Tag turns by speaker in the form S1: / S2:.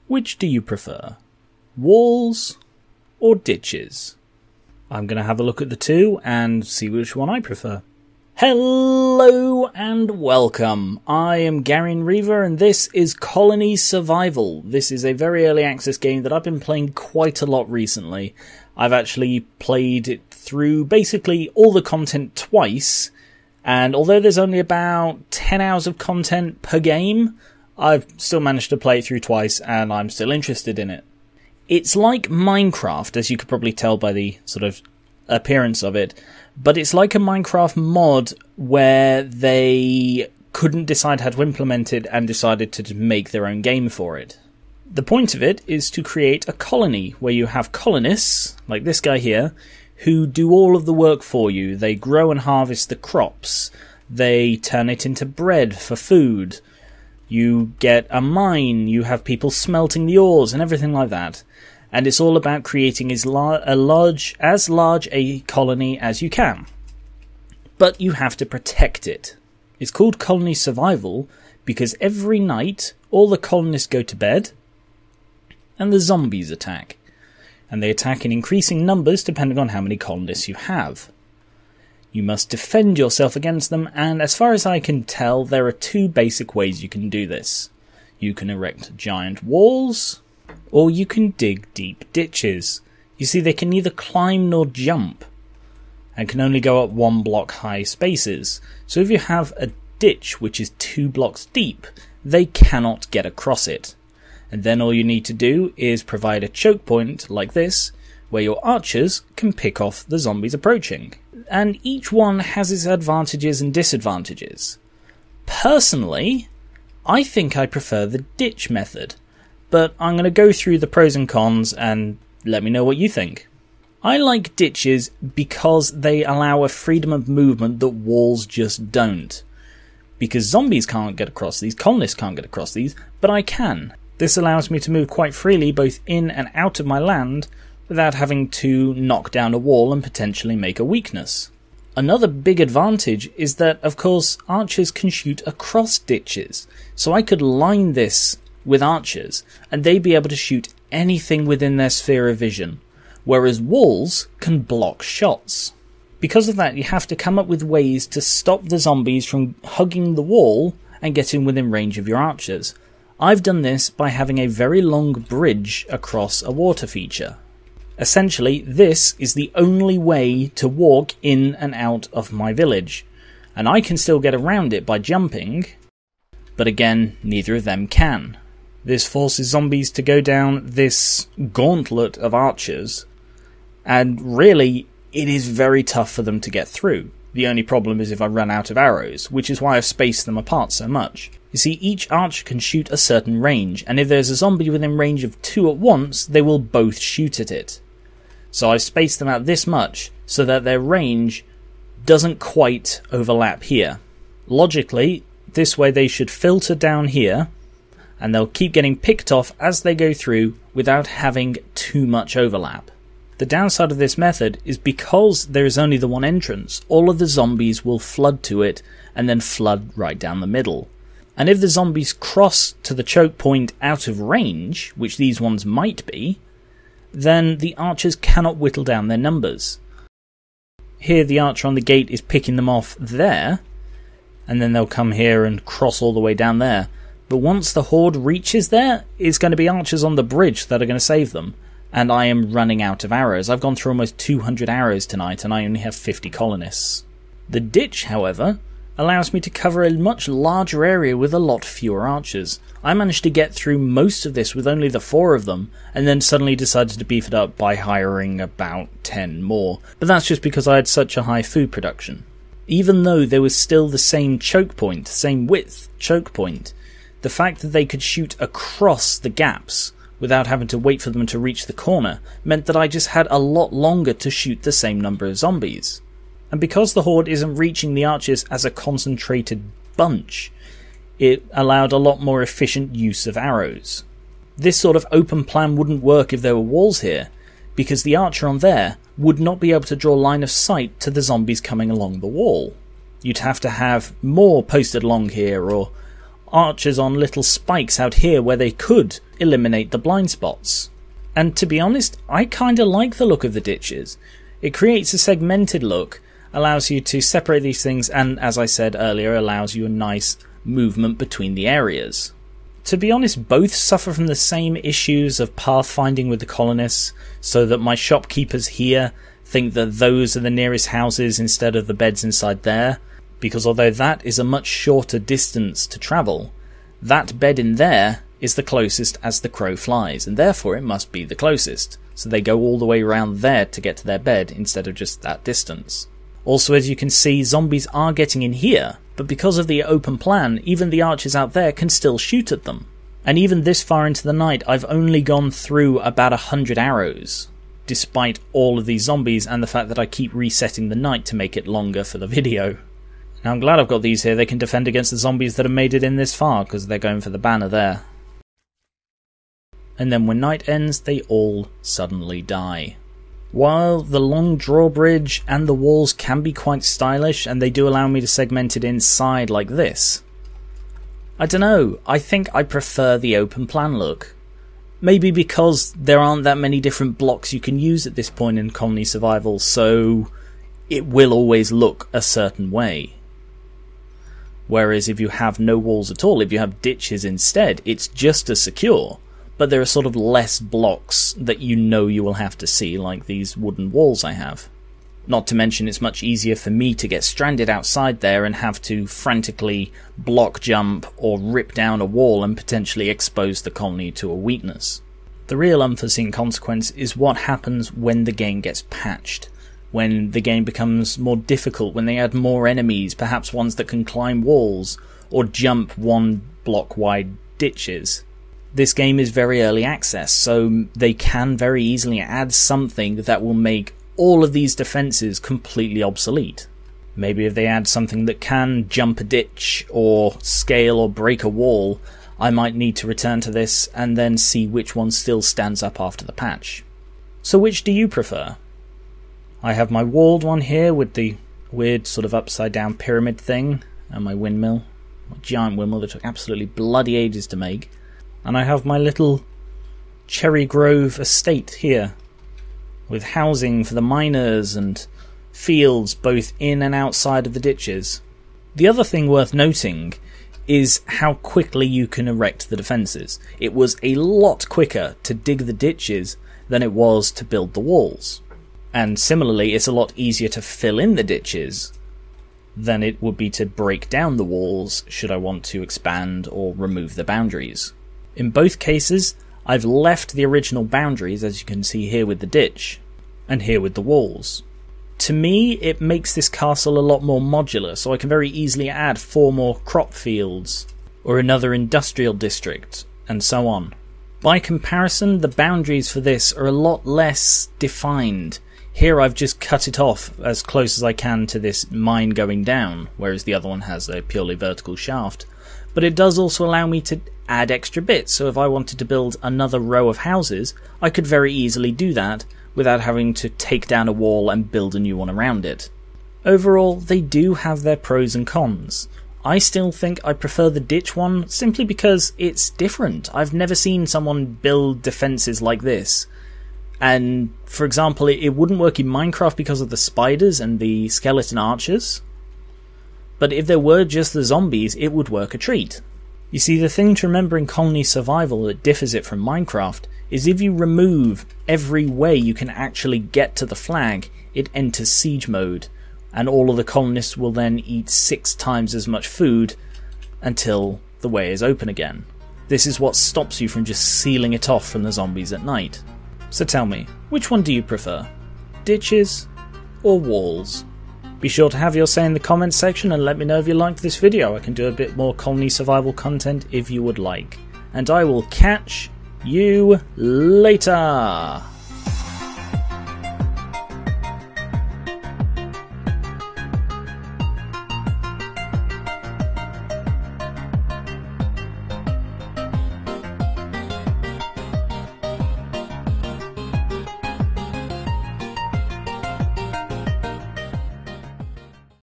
S1: Which do you prefer? Walls or ditches? I'm going to have a look at the two and see which one I prefer. Hello and welcome. I am Garion Reaver and this is Colony Survival. This is a very early access game that I've been playing quite a lot recently. I've actually played it through basically all the content twice, and although there's only about 10 hours of content per game, I've still managed to play it through twice and I'm still interested in it. It's like Minecraft, as you could probably tell by the sort of appearance of it, but it's like a Minecraft mod where they couldn't decide how to implement it and decided to make their own game for it. The point of it is to create a colony where you have colonists, like this guy here, who do all of the work for you. They grow and harvest the crops, they turn it into bread for food, you get a mine, you have people smelting the ores and everything like that. And it's all about creating as large a colony as you can. But you have to protect it. It's called Colony Survival because every night all the colonists go to bed and the zombies attack. And they attack in increasing numbers depending on how many colonists you have. You must defend yourself against them, and as far as I can tell, there are two basic ways you can do this. You can erect giant walls, or you can dig deep ditches. You see, they can neither climb nor jump, and can only go up 1 block high spaces. So if you have a ditch which is 2 blocks deep, they cannot get across it. And then all you need to do is provide a choke point like this, where your archers can pick off the zombies approaching. And each one has its advantages and disadvantages. Personally, I think I prefer the ditch method, but I'm going to go through the pros and cons and let me know what you think. I like ditches because they allow a freedom of movement that walls just don't. Because zombies can't get across these, colonists can't get across these, but I can. This allows me to move quite freely both in and out of my land without having to knock down a wall and potentially make a weakness. Another big advantage is that, of course, archers can shoot across ditches, so I could line this with archers and they'd be able to shoot anything within their sphere of vision, whereas walls can block shots. Because of that, you have to come up with ways to stop the zombies from hugging the wall and getting within range of your archers. I've done this by having a very long bridge across a water feature. Essentially, this is the only way to walk in and out of my village, and I can still get around it by jumping, but again, neither of them can. This forces zombies to go down this gauntlet of archers, and really, it is very tough for them to get through. The only problem is if I run out of arrows, which is why I've spaced them apart so much. You see, each archer can shoot a certain range, and if there's a zombie within range of 2 at once, they will both shoot at it. So I've spaced them out this much, so that their range doesn't quite overlap here. Logically, this way they should filter down here, and they'll keep getting picked off as they go through without having too much overlap. The downside of this method is because there is only the one entrance, all of the zombies will flood to it and then flood right down the middle. And if the zombies cross to the choke point out of range, which these ones might be, then the archers cannot whittle down their numbers. Here the archer on the gate is picking them off there, and then they'll come here and cross all the way down there. But once the horde reaches there, it's going to be archers on the bridge that are going to save them. And I am running out of arrows. I've gone through almost 200 arrows tonight and I only have 50 colonists. The ditch, however, allows me to cover a much larger area with a lot fewer archers. I managed to get through most of this with only the 4 of them, and then suddenly decided to beef it up by hiring about 10 more. But that's just because I had such a high food production. Even though there was still the same choke point, same width choke point, the fact that they could shoot across the gaps without having to wait for them to reach the corner meant that I just had a lot longer to shoot the same number of zombies. And because the horde isn't reaching the archers as a concentrated bunch, it allowed a lot more efficient use of arrows. This sort of open plan wouldn't work if there were walls here, because the archer on there would not be able to draw line of sight to the zombies coming along the wall. You'd have to have more posted along here, or archers on little spikes out here where they could eliminate the blind spots. And to be honest, I kinda like the look of the ditches. It creates a segmented look, allows you to separate these things, and as I said earlier, allows you a nice movement between the areas. To be honest, both suffer from the same issues of pathfinding with the colonists, so that my shopkeepers here think that those are the nearest houses instead of the beds inside there, because although that is a much shorter distance to travel, that bed in there is the closest as the crow flies, and therefore it must be the closest. So they go all the way around there to get to their bed instead of just that distance. Also, as you can see, zombies are getting in here, but because of the open plan, even the archers out there can still shoot at them. And even this far into the night, I've only gone through about 100 arrows, despite all of these zombies and the fact that I keep resetting the night to make it longer for the video. Now I'm glad I've got these here. They can defend against the zombies that have made it in this far, because they're going for the banner there. And then when night ends, they all suddenly die. While the long drawbridge and the walls can be quite stylish, and they do allow me to segment it inside like this, I don't know, I think I prefer the open plan look. Maybe because there aren't that many different blocks you can use at this point in colony survival, so it will always look a certain way. Whereas if you have no walls at all, if you have ditches instead, it's just as secure. But there are sort of less blocks that you know you will have to see, like these wooden walls I have. Not to mention it's much easier for me to get stranded outside there and have to frantically block jump or rip down a wall and potentially expose the colony to a weakness. The real unforeseen consequence is what happens when the game gets patched. When the game becomes more difficult, when they add more enemies, perhaps ones that can climb walls or jump one block wide ditches. This game is very early access, so they can very easily add something that will make all of these defences completely obsolete. Maybe if they add something that can jump a ditch or scale or break a wall, I might need to return to this and then see which one still stands up after the patch. So which do you prefer? I have my walled one here with the weird sort of upside down pyramid thing, and my windmill, my giant windmill that took absolutely bloody ages to make. And I have my little Cherry Grove estate here, with housing for the miners and fields both in and outside of the ditches. The other thing worth noting is how quickly you can erect the defences. It was a lot quicker to dig the ditches than it was to build the walls. And similarly, it's a lot easier to fill in the ditches than it would be to break down the walls should I want to expand or remove the boundaries. In both cases, I've left the original boundaries, as you can see here with the ditch, and here with the walls. To me, it makes this castle a lot more modular, so I can very easily add 4 more crop fields, or another industrial district, and so on. By comparison, the boundaries for this are a lot less defined. Here I've just cut it off as close as I can to this mine going down, whereas the other one has a purely vertical shaft. But it does also allow me to add extra bits, so if I wanted to build another row of houses, I could very easily do that without having to take down a wall and build a new one around it. Overall, they do have their pros and cons. I still think I prefer the ditch one simply because it's different. I've never seen someone build defences like this. And, for example, it wouldn't work in Minecraft because of the spiders and the skeleton archers. But if there were just the zombies, it would work a treat. You see, the thing to remember in colony survival that differs it from Minecraft is if you remove every way you can actually get to the flag, it enters siege mode, and all of the colonists will then eat 6 times as much food until the way is open again. This is what stops you from just sealing it off from the zombies at night. So tell me, which one do you prefer? Ditches or walls? Be sure to have your say in the comments section and let me know if you liked this video. I can do a bit more colony survival content if you would like. And I will catch you later!